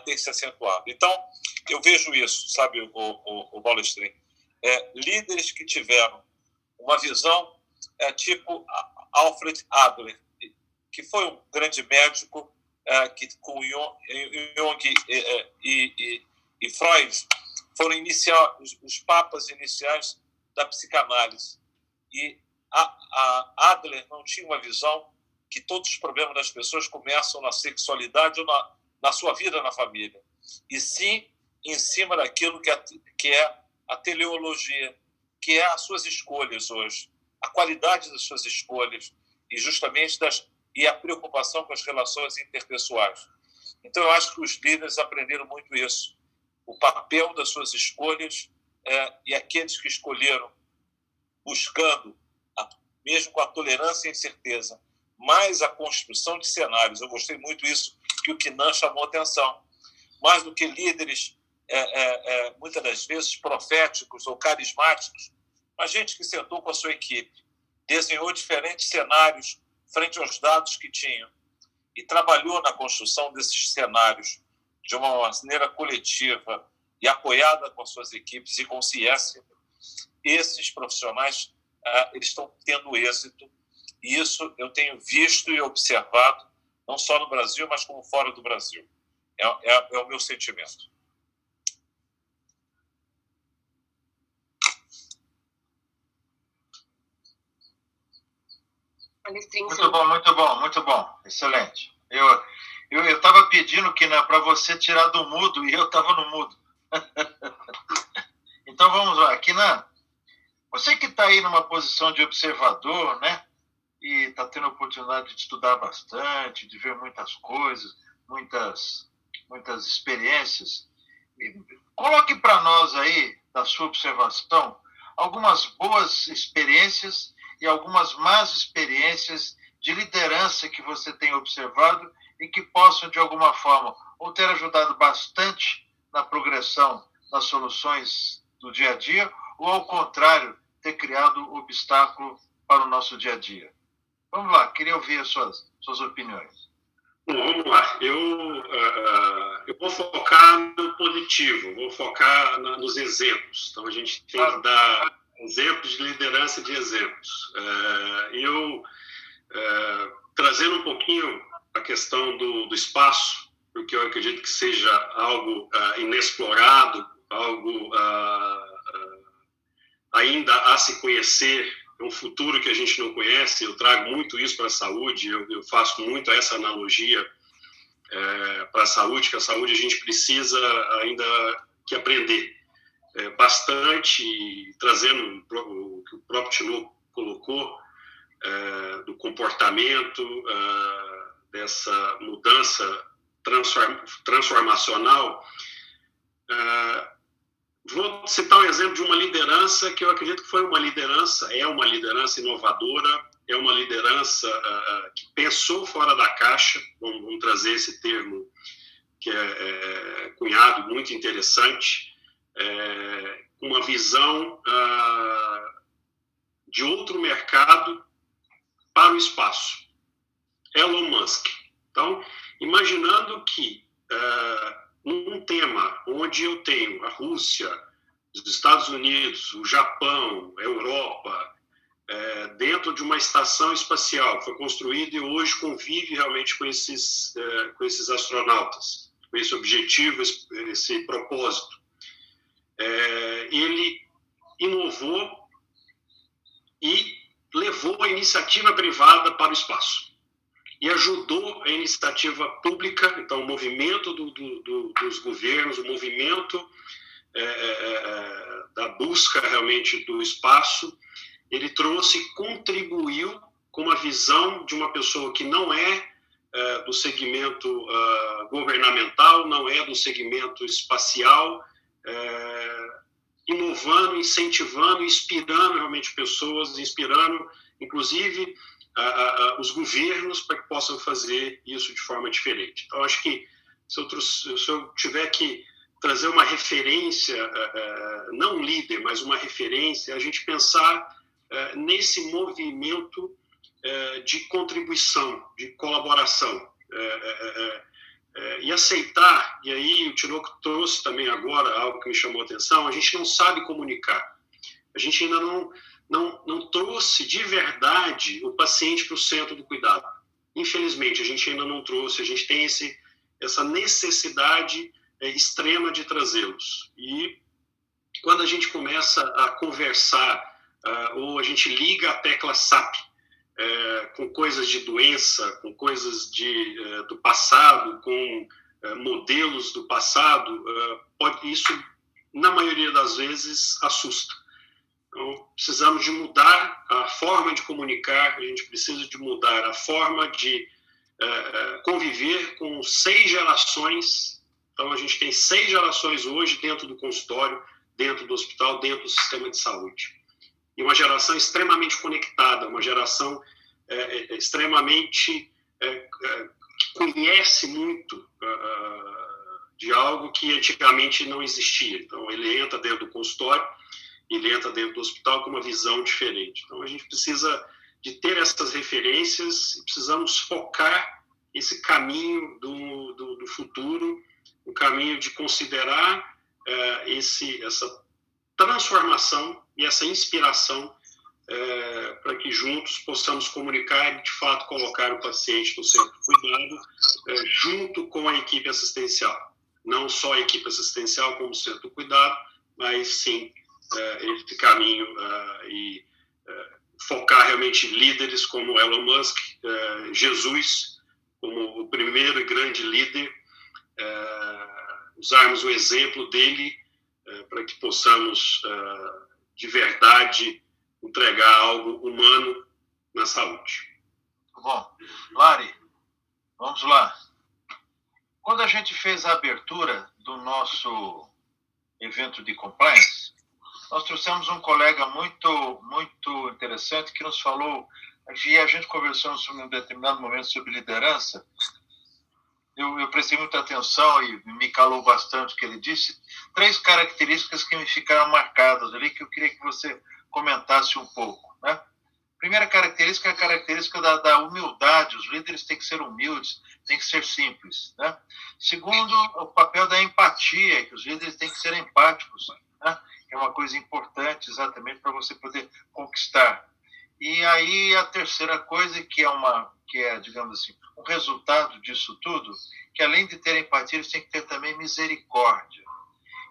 tem se acentuado. Então, eu vejo isso, sabe, o Balestrin, líderes que tiveram uma visão tipo Alfred Adler, que foi um grande médico que com Jung e Freud foram os papas iniciais da psicanálise. E a Adler não tinha uma visão que todos os problemas das pessoas começam na sexualidade ou na sua vida na família, e sim em cima daquilo que é a teleologia, que é as suas escolhas hoje, a qualidade das suas escolhas e justamente e a preocupação com as relações interpessoais. Então, eu acho que os líderes aprenderam muito isso, o papel das suas escolhas, e aqueles que escolheram buscando, mesmo com a tolerância e a incerteza, mais a construção de cenários. Eu gostei muito disso que o Quinan chamou atenção. Mais do que líderes, muitas das vezes, proféticos ou carismáticos, a gente que sentou com a sua equipe, desenhou diferentes cenários frente aos dados que tinham e trabalhou na construção desses cenários de uma maneira coletiva e apoiada com as suas equipes e com ciência. Esses profissionais eles estão tendo êxito, e isso eu tenho visto e observado, não só no Brasil, mas como fora do Brasil. É o meu sentimento. Muito bom. Excelente. Eu estava pedindo, Quinan, para você tirar do mudo, e eu estava no mudo. Então, vamos lá. Quinan, você que está aí numa posição de observador, né? E está tendo a oportunidade de estudar bastante, de ver muitas coisas, muitas experiências. Coloque para nós aí, da sua observação, algumas boas experiências e algumas más experiências de liderança que você tem observado e que possam, de alguma forma, ou ter ajudado bastante na progressão das soluções do dia a dia, ou, ao contrário, ter criado obstáculo para o nosso dia a dia. Vamos lá, queria ouvir as suas opiniões. Bom, vamos lá. Eu vou focar no positivo, vou focar nos exemplos. Então, a gente tem que dar exemplos de liderança de exemplos. Trazendo um pouquinho a questão do espaço, porque eu acredito que seja algo inexplorado, algo ainda a se conhecer, um futuro que a gente não conhece. Eu trago muito isso para a saúde, eu faço muito essa analogia para a saúde, que a saúde a gente precisa ainda que aprender bastante, trazendo o que o próprio Tinoco colocou, do comportamento, dessa mudança transformacional. Vou citar um exemplo de uma liderança que eu acredito que foi uma liderança inovadora, é uma liderança que pensou fora da caixa, vamos trazer esse termo que é cunhado, muito interessante, uma visão de outro mercado para o espaço. Elon Musk. Então, imaginando que num tema onde eu tenho a Rússia, os Estados Unidos, o Japão, a Europa, dentro de uma estação espacial, foi construída e hoje convive realmente com esses astronautas, com esse objetivo, esse propósito. Ele inovou e levou a iniciativa privada para o espaço e ajudou a iniciativa pública, então o movimento dos governos, o movimento da busca realmente do espaço. Ele trouxe, contribuiu com uma visão de uma pessoa que não é do segmento governamental, não é do segmento espacial, inovando, incentivando, inspirando realmente pessoas, inspirando, inclusive, os governos para que possam fazer isso de forma diferente. Então, acho que se eu tiver que trazer uma referência, não um líder, mas uma referência, a gente pensar nesse movimento de contribuição, de colaboração, e aceitar, e aí o Tinoco trouxe também agora algo que me chamou a atenção, a gente não sabe comunicar, a gente ainda não trouxe de verdade o paciente para o centro do cuidado. Infelizmente, a gente ainda não trouxe, a gente tem essa necessidade extrema de trazê-los. E quando a gente começa a conversar, ou a gente liga a tecla SAP, com coisas de doença, com coisas do passado, com modelos do passado, isso, na maioria das vezes, assusta. Então, precisamos de mudar a forma de comunicar, a gente precisa de mudar a forma de conviver com 6 gerações. Então, a gente tem 6 gerações hoje dentro do consultório, dentro do hospital, dentro do sistema de saúde. E uma geração extremamente conectada, uma geração extremamente que conhece muito de algo que antigamente não existia. Então, ele entra dentro do consultório, ele entra dentro do hospital com uma visão diferente. Então, a gente precisa de ter essas referências e precisamos focar esse caminho do futuro, o caminho de considerar essa transformação e essa inspiração para que juntos possamos comunicar e, de fato, colocar o paciente no centro do cuidado, junto com a equipe assistencial. Não só a equipe assistencial como centro do cuidado, mas sim esse caminho e focar realmente líderes como Elon Musk, Jesus, como o primeiro e grande líder, usarmos o exemplo dele para que possamos, de verdade, entregar algo humano na saúde. Bom, Lari, vamos lá. Quando a gente fez a abertura do nosso evento de compliance, nós trouxemos um colega muito interessante que nos falou, e a gente conversou em um determinado momento sobre liderança. Eu prestei muita atenção e me calou bastante o que ele disse. 3 características que me ficaram marcadas ali, que eu queria que você comentasse um pouco, né? Primeira característica é a característica da humildade. Os líderes têm que ser humildes, têm que ser simples, né? Segundo, o papel da empatia, que os líderes têm que ser empáticos, né? Que é uma coisa importante exatamente para você poder conquistar. E aí a terceira coisa, que é, digamos assim, o resultado disso tudo, que além de ter empatia, eles têm que ter também misericórdia.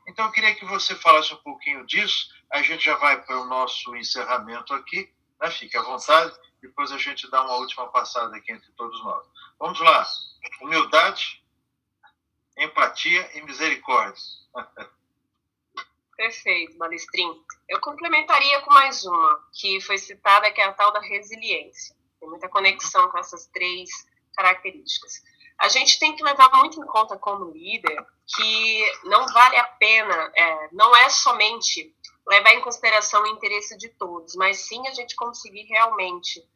Então eu queria que você falasse um pouquinho disso, a gente já vai para o nosso encerramento aqui, né? Fique à vontade, depois a gente dá uma última passada aqui entre todos nós. Vamos lá, humildade, empatia e misericórdia. Perfeito, Balestrin. Eu complementaria com mais uma, que foi citada, que é a tal da resiliência. Tem muita conexão com essas 3 características. A gente tem que levar muito em conta como líder que não vale a pena, não é somente levar em consideração o interesse de todos, mas sim a gente conseguir realmente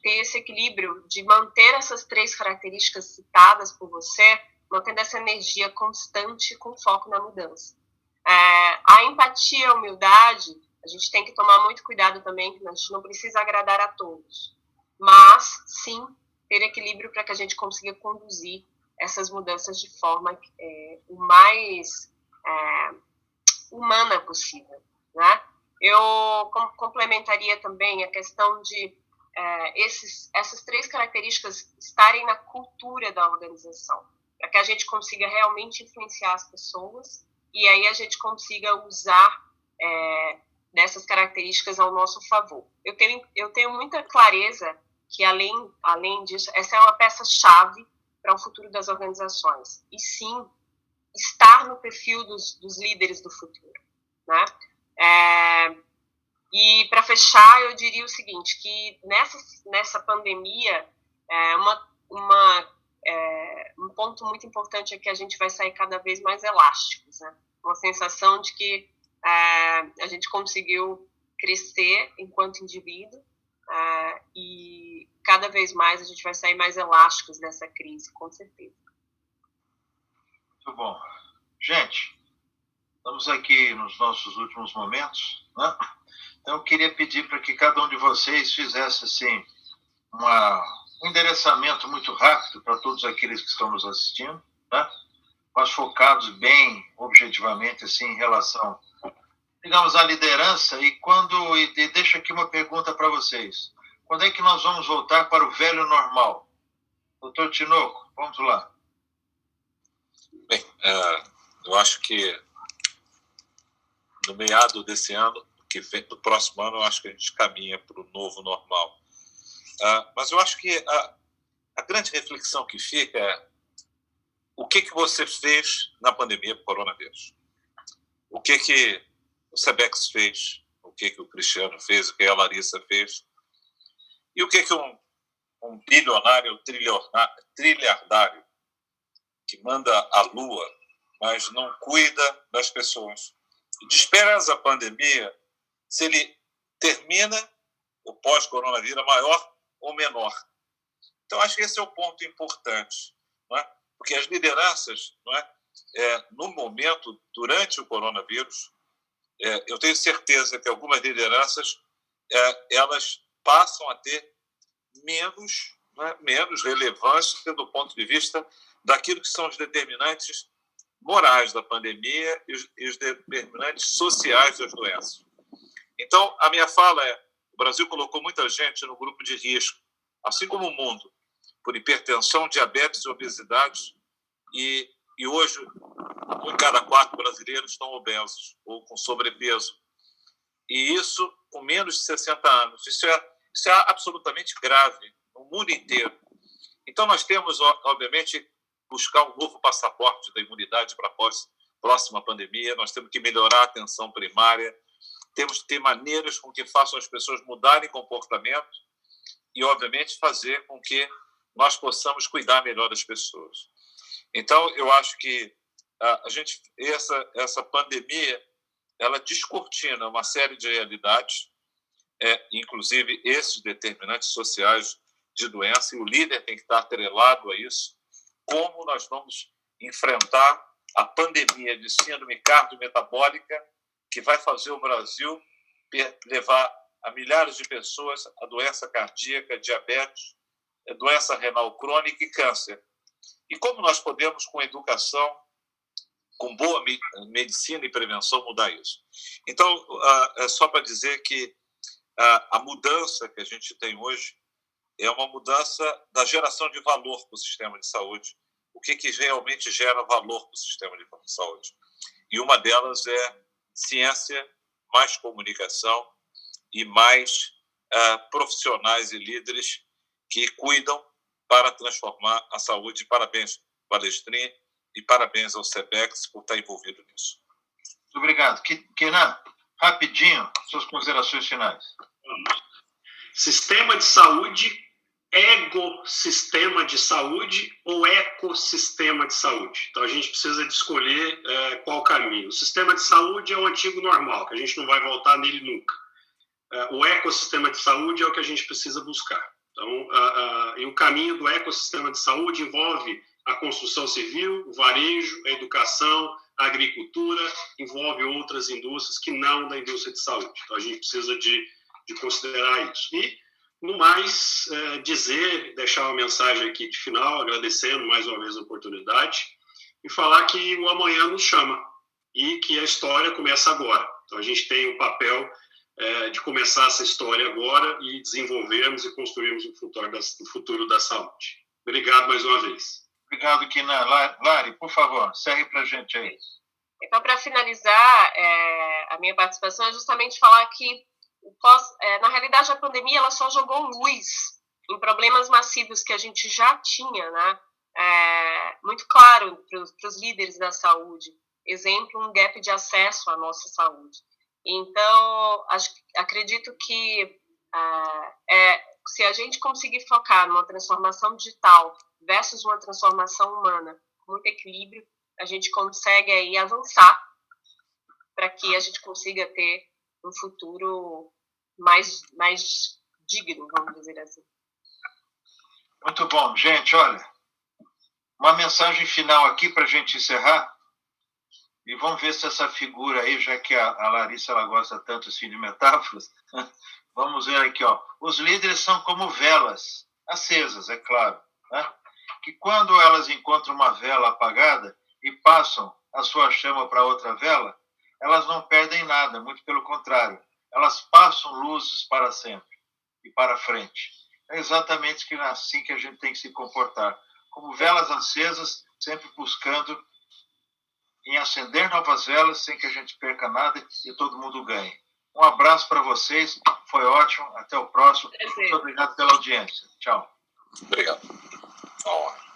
ter esse equilíbrio de manter essas 3 características citadas por você, mantendo essa energia constante com foco na mudança. A empatia e a humildade, a gente tem que tomar muito cuidado também, que a gente não precisa agradar a todos, mas sim ter equilíbrio para que a gente consiga conduzir essas mudanças de forma o mais humana possível, né? Eu complementaria também a questão de essas 3 características estarem na cultura da organização, para que a gente consiga realmente influenciar as pessoas e aí a gente consiga usar dessas características ao nosso favor. Eu tenho muita clareza que, além disso, essa é uma peça-chave para o futuro das organizações. E, sim, estar no perfil dos líderes do futuro, né? E, para fechar, eu diria o seguinte, que nessa pandemia, um ponto muito importante é que a gente vai sair cada vez mais elásticos, né? Uma sensação de que a gente conseguiu crescer enquanto indivíduo e cada vez mais a gente vai sair mais elásticos dessa crise, com certeza. Muito bom. Gente, estamos aqui nos nossos últimos momentos, né? Então, eu queria pedir para que cada um de vocês fizesse, assim, um endereçamento muito rápido para todos aqueles que estão nos assistindo, né? Mas focados bem objetivamente, assim, em relação, digamos, à liderança. E deixo aqui uma pergunta para vocês. Quando é que nós vamos voltar para o velho normal? Doutor Tinoco, vamos lá. Bem, eu acho que no meado desse ano, do próximo ano, eu acho que a gente caminha para o novo normal. Mas eu acho que a grande reflexão que fica é o que você fez na pandemia do coronavírus? O que o Sebex fez? O que o Cristiano fez? O que a Larissa fez? E o que um bilionário, trilhardário, que manda a lua, mas não cuida das pessoas, e despreza a pandemia, se ele termina o pós-coronavírus maior ou menor. Então, acho que esse é o ponto importante, não é? Porque as lideranças, não é? No momento, durante o coronavírus, eu tenho certeza que algumas lideranças elas passam a ter menos relevância do ponto de vista daquilo que são os determinantes morais da pandemia e os determinantes sociais das doenças. Então, a minha fala é: o Brasil colocou muita gente no grupo de risco, assim como o mundo, por hipertensão, diabetes e obesidade, e hoje 1 em cada 4 brasileiros estão obesos ou com sobrepeso. E isso com menos de 60 anos. Isso é absolutamente grave no mundo inteiro. Então, nós temos, obviamente, buscar um novo passaporte da imunidade para a próxima pandemia. Nós temos que melhorar a atenção primária. Temos que ter maneiras com que façam as pessoas mudarem comportamento e, obviamente, fazer com que nós possamos cuidar melhor das pessoas. Então, eu acho que essa pandemia, ela descortina uma série de realidades, inclusive esses determinantes sociais de doença, e o líder tem que estar atrelado a isso. Como nós vamos enfrentar a pandemia de síndrome cardiometabólica, que vai fazer o Brasil levar a milhares de pessoas a doença cardíaca, diabetes, doença renal crônica e câncer. E como nós podemos, com educação, com boa medicina e prevenção, mudar isso? Então, é só para dizer que a mudança que a gente tem hoje é uma mudança da geração de valor para o sistema de saúde. O que realmente gera valor para o sistema de saúde? E uma delas é ciência, mais comunicação e mais profissionais e líderes que cuidam para transformar a saúde. Parabéns, Balestrin, e parabéns ao Sebex por estar envolvido nisso. Muito obrigado. Kenan, rapidinho, suas considerações finais. Sistema de saúde, egossistema de saúde ou ecossistema de saúde? Então, a gente precisa de escolher qual caminho. O sistema de saúde é o antigo normal, que a gente não vai voltar nele nunca. O ecossistema de saúde é o que a gente precisa buscar. Então, e o caminho do ecossistema de saúde envolve a construção civil, o varejo, a educação, a agricultura, envolve outras indústrias que não da indústria de saúde. Então, a gente precisa de considerar isso. E, no mais, deixar uma mensagem aqui de final, agradecendo mais uma vez a oportunidade, e falar que o amanhã nos chama e que a história começa agora. Então, a gente tem o papel de começar essa história agora e desenvolvermos e construirmos o futuro da saúde. Obrigado mais uma vez. Obrigado, Kenan. Lari, por favor, segue para a gente aí. Então, para finalizar a minha participação, é justamente falar que, na realidade, a pandemia ela só jogou luz em problemas massivos que a gente já tinha, né? Muito claro para os líderes da saúde. Exemplo, um gap de acesso à nossa saúde. Então, acredito que se a gente conseguir focar numa transformação digital versus uma transformação humana, com muito equilíbrio, a gente consegue aí avançar para que a gente consiga ter um futuro mais digno, vamos dizer assim. Muito bom. Gente, olha, Uma mensagem final aqui para a gente encerrar. E vamos ver se essa figura aí, já que a Larissa ela gosta tanto assim de metáforas, vamos ver aqui, ó. Os líderes são como velas, acesas, é claro, né? Que quando elas encontram uma vela apagada e passam a sua chama para outra vela, elas não perdem nada, muito pelo contrário, elas passam luzes para sempre e para frente. É exatamente assim que a gente tem que se comportar, como velas acesas, sempre buscando em acender novas velas sem que a gente perca nada e todo mundo ganhe. Um abraço para vocês, foi ótimo, até o próximo. Muito obrigado pela audiência. Tchau. Obrigado. Uma honra.